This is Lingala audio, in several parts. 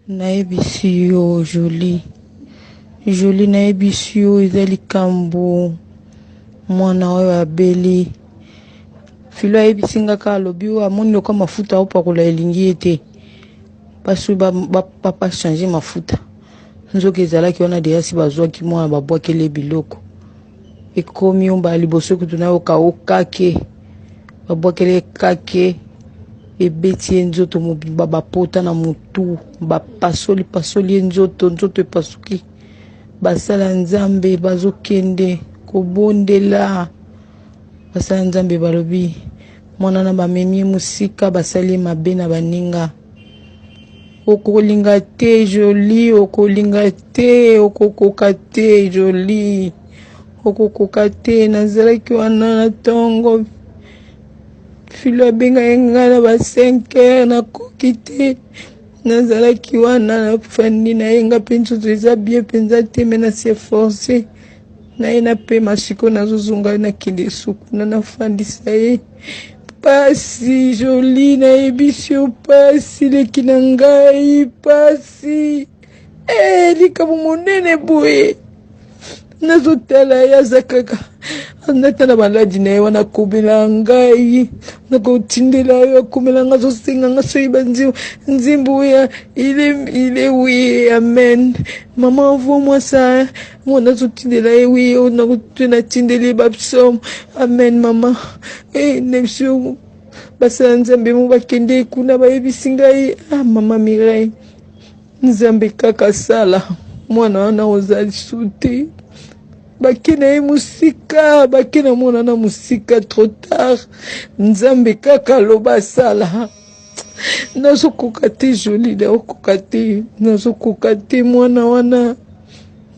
nayebisi yo Jolie nayebisi yo eza likambo mwana oyo abeli filo ayebisi nga kaka alobi oyo amoni loka mafuta aopakola elingi ye te mpasi bapa change mafuta nzoka ezalaki wana deyasi bazwaki mwana babwakele biloko ekomi omba liboso kutu nayoka okake babwakele kake ebeti ye nzoto mobimba bapota na mutu bapasoli ye nzoto epasuki basala nzambe bazokende kobondela basala nzambe balobi mwana na bamemi musika basali mabe na baninga okolinga te Jolie okolinga te okokoka te Jolie okokoka te nazalaki wana na ntongo filo abenga yenga na ba 5 heures nakoki te nazalaki wana nafandi na yenga mpe nzoto eza bien mpenza te me nase force na ye na pe masiko nazozonga nakende suku na nafandisa ye pasi Jolie nayebisi yo pasi leki na ngai pasi likambo monene boye nazotala ye aza kaka natala maladi na ye wana akomela ngai nakotindela yo akomela ngai azosenga ngai soyeba nzimbo ya ile wi amen mama envoie-moi ça mwana azotindela ye wi natindeli bapsaume amen mama nebisio basala nzambe mo bakende kuna bayebisi ngai mama Mireille nzambe kaka sala mwana wana oza lisu te bakena ye musika bakena mwana na musika trop tard nzambe kaka loba sala nazokoka te Jolie nazokoka te mwana wana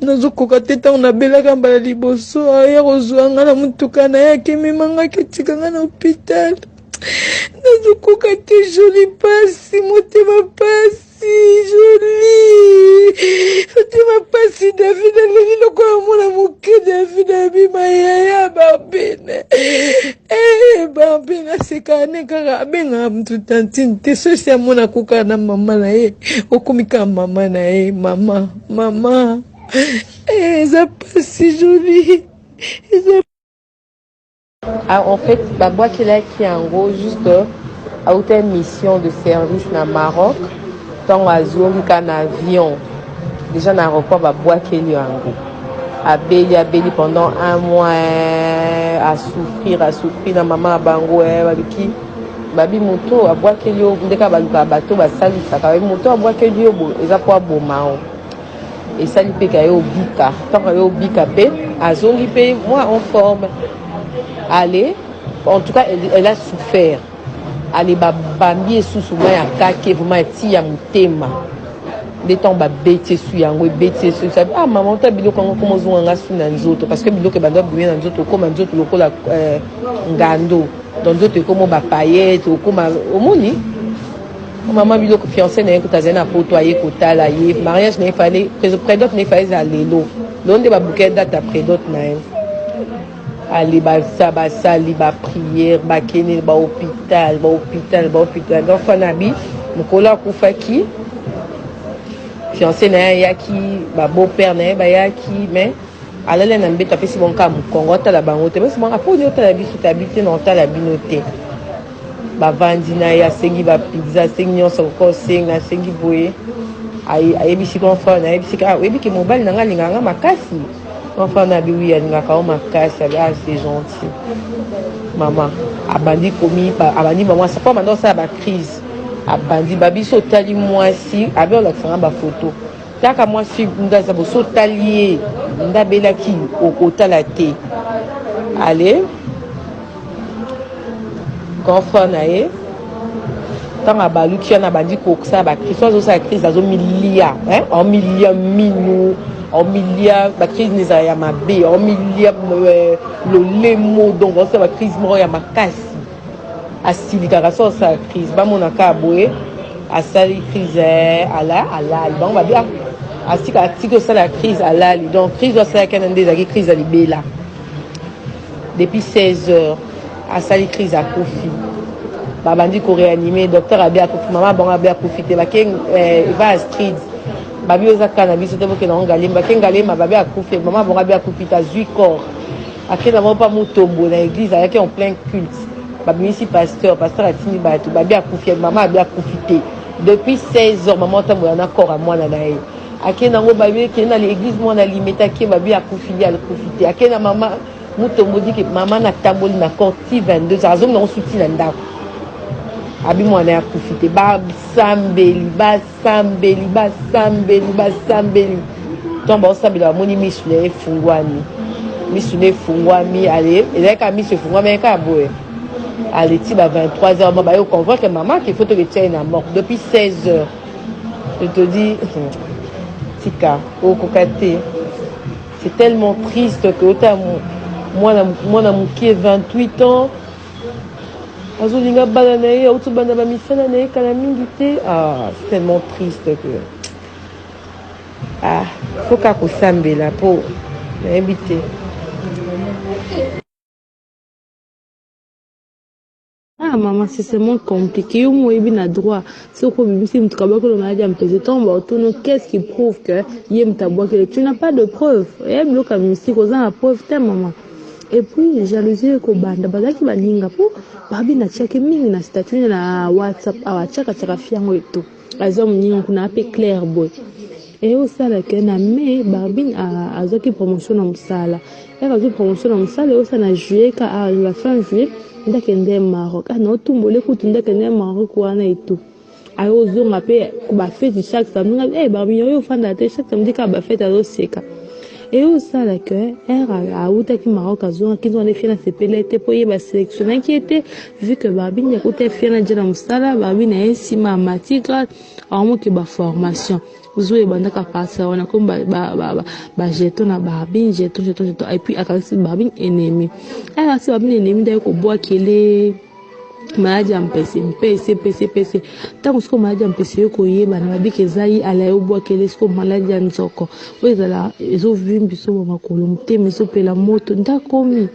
nazokoka te ntango nabelaka mbala liboso aya kozwa nga na mutuka na ye akememangaki etika nga na hôpital nazokoka te Jolie pasi motema pasi Jolie motema pasi David alingi lokola mwana moke David abima yaya barbine barbine asekane kaka abenga mutu tantine te sosi amona koka na mama na ye okomika mama na ye mama eza pasi Jolie En fait, babwakilaki yango juste auta mission de service na Maroc ntango azongika na avion déjà na aéroport babwakeli yango abeli pendant 1 mois à souffrir na mama na bango babiki babi moto abwakeli yo ndeka baluka bato basalisaka babi moto abwakeli yo eza po aboma o esali mpe ka ye obika ntango ye obika mpe azongi mpe moi en forme allez en tout cas elle a souffert allez babambi esusu ma ya kake vraiment eti ya motema nde ntango babeti esu yango ebeti esu sabi mama ota biloko yango koma ozonga nga su na nzoto parce que biloko ebanda boye na nzoto okoma nzoto lokola ngando donc nzoto ekoma bapayete okoma omoni mama biloko fiancé na ye kotazali na poto aye kotala ye mariage na ye fale prédote na ye fale eza lelo lelo nde babuke date ya prédote na ye ali basali bapriere bakene bahôpital donc fana bi mokolo akufaki fiancé na ye ayaki babeau-père na ye bayaki mais alale na mbeto apesi bonka mokongo otala bango te basi bonka poni otala biso tabi te na otala bino te bavandi na ye asengi bapizza asengi nyonso koko osenga asengi boye ayebisi konfa na oyebiki mobali na nga alingaka nga makasi enfant na biwi alingaka o makasi c'est gentil mama abandi mama sapa manda osala bacrise abandi babiso otali mwasi abe olakisanga bafoto taka mwasi ndaza boso otali ye ndabelaki okotala te ale konfa na ye ntango abaluki wana abandi kokosala bacrise azosala crise azomilia omilia minu omilia bacrise nezala ya mabe omilia lolemo donc osala bacrise moko ya makasi asilikaka so osala crise bamonaka boye asali crise alali bango babi atiki osala crise alali donc crise osalaki na nde ezalaki crise ya libela depuis 16 heures asali crise akufi babandi ko réanimer docteur a bien kufi maman bon a bien profiter bakeng va Astrid babi oza kana biso te boke na ngalimba kengalimba babi akufi maman bon a bien profiter zui corps akena mo pa mutombo na église ayaki en plein culte babimisi pasteur atini bato babi akufi maman a bien profiter depuis 16 heures maman tambola na corps à mwana na ye akena ngo babi kena na l'église mwana limeta ki babi akufi al profiter akena maman mutombo dit que maman na tamboli na corps ti 22 azongi na suti na ndako abi mwana ya profiter basambeli tomba osambeli bamoni misu na efungwami ale ezalaka misu efungwami eka boye ale ti ba 23 heures bayo convoque maman qu'il faut que tu na mort depuis 16 heures je te dis tika okoka te c'est tellement triste que ota mwana mokie 28 ans azolinga bana na ye auti bana bamisala na ye kala mingi te c'est tellement triste que faut ka kosambela mpo nayebi te maman, c'est tellement compliqué. Yo moyebi na droit. C'est quoi bimisi mtukaba ko le maladie am pèse tombe autono qu'est-ce qui prouve que yem tabwa que tu n'as pas de preuve. Et bloka bimisi ko za preuve ta maman. Et puis jalousie ko banda bazaki balinga po babi na cheke mingi na statut na WhatsApp awachaka chaka fiango eto. Azo mninga kuna ape clair boy. Et au sala que na me barbine a azoki promotion na musala. Et azoki promotion na musala au sana juillet ka à la fin juillet ndakende Maroc na otumbole kutu ndakende Maroc wana eto ayo zonga pe ba fête chaque samedi barbine yo fanda te chaque samedi ka ba fête azo seka et au sala que a uta ki Maroc azonga kizo na fina sepele te po yeba sélectionner qui était vu que barbine ya kuta fina jana musala barbine na ensima matika amo ki ba formation uzoe bandaka pasa wana ko ba jeton na barbine jeton et puis akasi barbine ennemi akasi barbine ennemi da ko boa kele maladie am PC tango siko maladie am PC ko yeba na babike zai ala yo boa kele siko maladie ya nzoko oyezala ezo vimbi so makolo mteme so pela moto ndakomi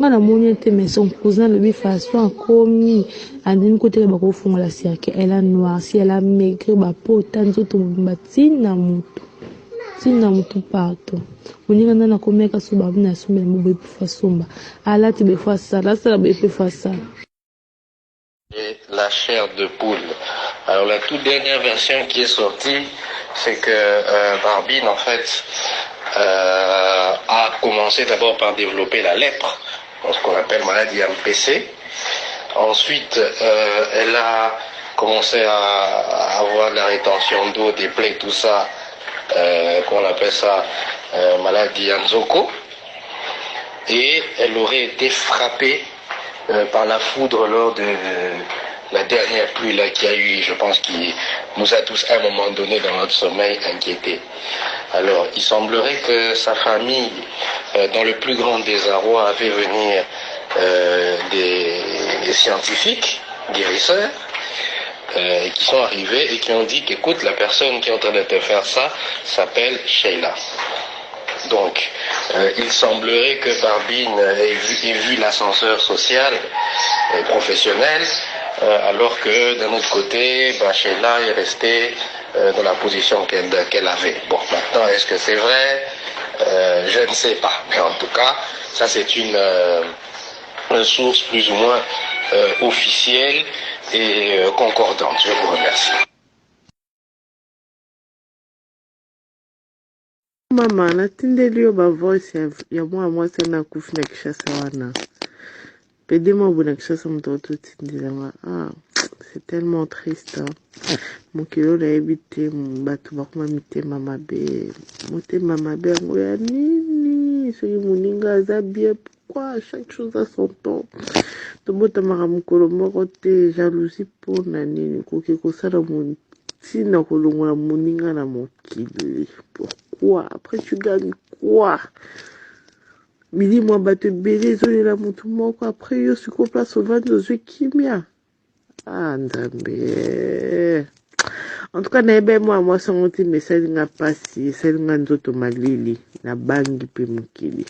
ngana moni te mais son cousin le façon komi andini côté ba ko fungola siake elle a noir si elle a maigre ba pota nzoto mbatina mutu partout moninga nana komeka so ba bina sombe mo be fasomba ala te be fasa la sala be fasa. Et la chair de poule. Alors la toute dernière version qui est sortie, c'est que Barbine en fait a commencé d'abord par développer la lèpre, ce qu'on appelle maladie MPC. Ensuite, elle a commencé à avoir de la rétention d'eau, des plaies, tout ça, qu'on appelle ça maladie Nzoko. Et elle aurait été frappée par la foudre lors de la dernière pluie là qu'il y a eu, je pense, qui nous a tous à un moment donné dans notre sommeil inquiétés. Alors, il semblerait que sa famille, dans le plus grand désarroi, avait venir des scientifiques, guérisseurs, qui sont arrivés et qui ont dit qu'écoute, la personne qui est en train de te faire ça s'appelle Sheila. Donc, il semblerait que Barbine ait vu l'ascenseur social et professionnel, alors que d'un autre côté, Sheila est restée dans la position qu'elle avait. Bon, maintenant, est-ce que c'est vrai? Je ne sais pas. Mais en tout cas, ça c'est une source plus ou moins officielle et concordante. Je vous remercie. Mama, natindeli yo ba voice ya mwasi na kufi na Kishasa wana. Pede mwa na Kishasa mtoto tindela c'est tellement triste. Mokilo na ebite mbatu bakuma mitema mabe. Motema mabe ngo ya nini? Soki muninga aza bien, pourquoi chaque chose a son temps? Tobota mara mukolo moko te jalousie pona nini koki kosala moni. Sina kolongola muninga na mokili. Pourquoi? Après tu gagnes quoi? Midi moi batte belé zolela mutu moko après yo siko place au vendre zo kimia. Nzambe. En tout cas naebe moi sango ti message nga pasi, sel nga nzoto malili na bangi pe mokili.